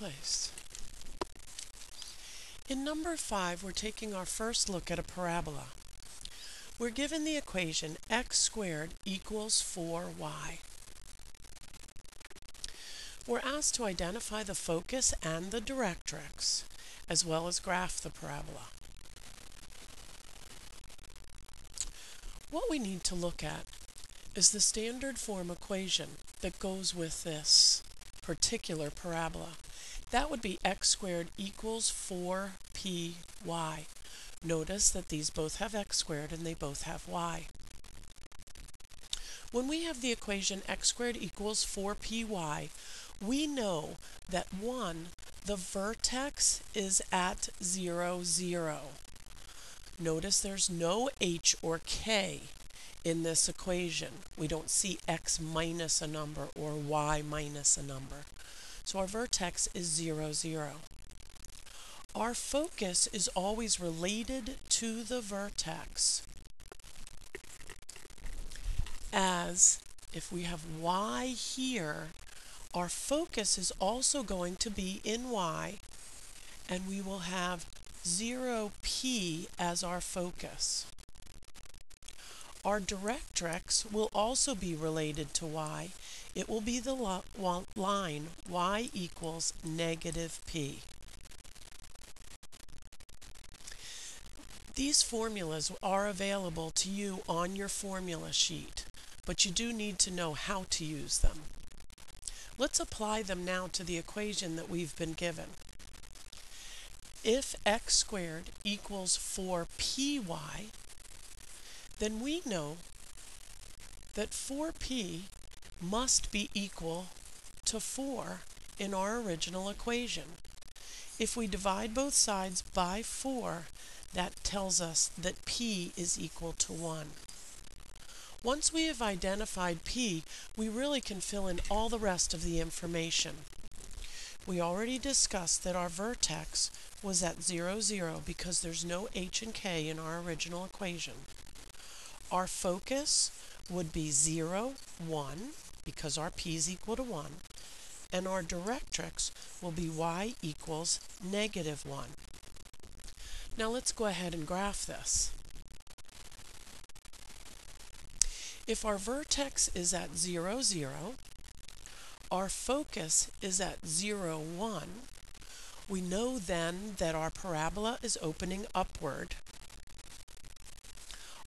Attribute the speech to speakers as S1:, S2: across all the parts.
S1: place. In number 5, we're taking our first look at a parabola. We're given the equation x squared equals 4y. We're asked to identify the focus and the directrix, as well as graph the parabola. What we need to look at is the standard form equation that goes with this particular parabola. That would be x squared equals 4py. Notice that these both have x squared and they both have y. When we have the equation x squared equals 4py, we know that 1, the vertex is at 0, 0. Notice there's no h or k in this equation. We don't see x minus a number or y minus a number. So our vertex is 0, 0. Our focus is always related to the vertex, as if we have y here, our focus is also going to be in y, and we will have 0p as our focus. Our directrix will also be related to y. It will be the line y equals negative p. These formulas are available to you on your formula sheet, but you do need to know how to use them. Let's apply them now to the equation that we've been given. If x squared equals 4py, then we know that 4p must be equal to 4 in our original equation. If we divide both sides by 4, that tells us that p is equal to 1. Once we have identified p, we really can fill in all the rest of the information. We already discussed that our vertex was at 0, 0 because there's no h and k in our original equation. Our focus would be 0, 1, because our p is equal to 1, and our directrix will be y equals negative 1. Now let's go ahead and graph this. If our vertex is at 0, 0, our focus is at 0, 1, we know then that our parabola is opening upward.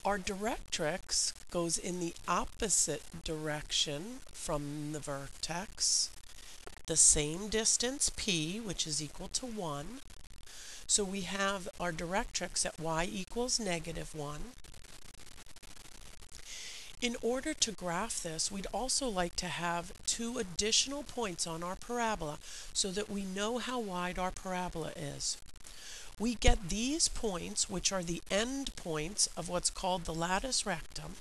S1: Our directrix goes in the opposite direction from the vertex, the same distance p, which is equal to 1. So we have our directrix at y equals negative 1. In order to graph this, we'd also like to have 2 additional points on our parabola so that we know how wide our parabola is. We get these points, which are the end points of what's called the latus rectum,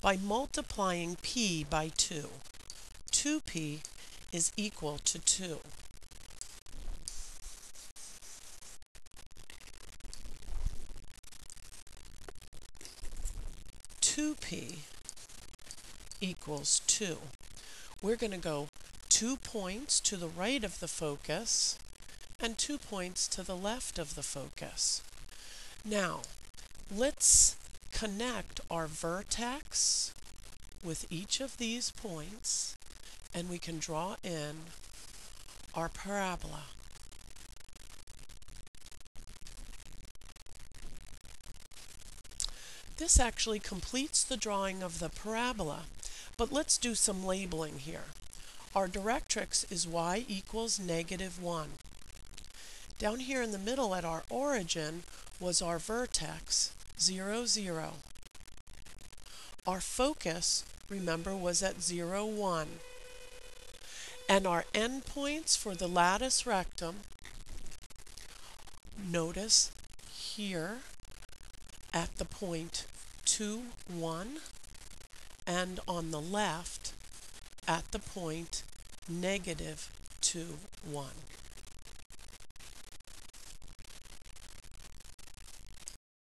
S1: by multiplying p by 2. 2p is equal to 2. P equals 2. We're going to go 2 points to the right of the focus and 2 points to the left of the focus. Now, let's connect our vertex with each of these points, and we can draw in our parabola. This actually completes the drawing of the parabola, but let's do some labeling here. Our directrix is y equals negative 1. Down here in the middle at our origin was our vertex, 0, 0. Our focus, remember, was at 0, 1. And our endpoints for the latus rectum, notice here at the point 2, 1, and on the left at the point negative 2, 1.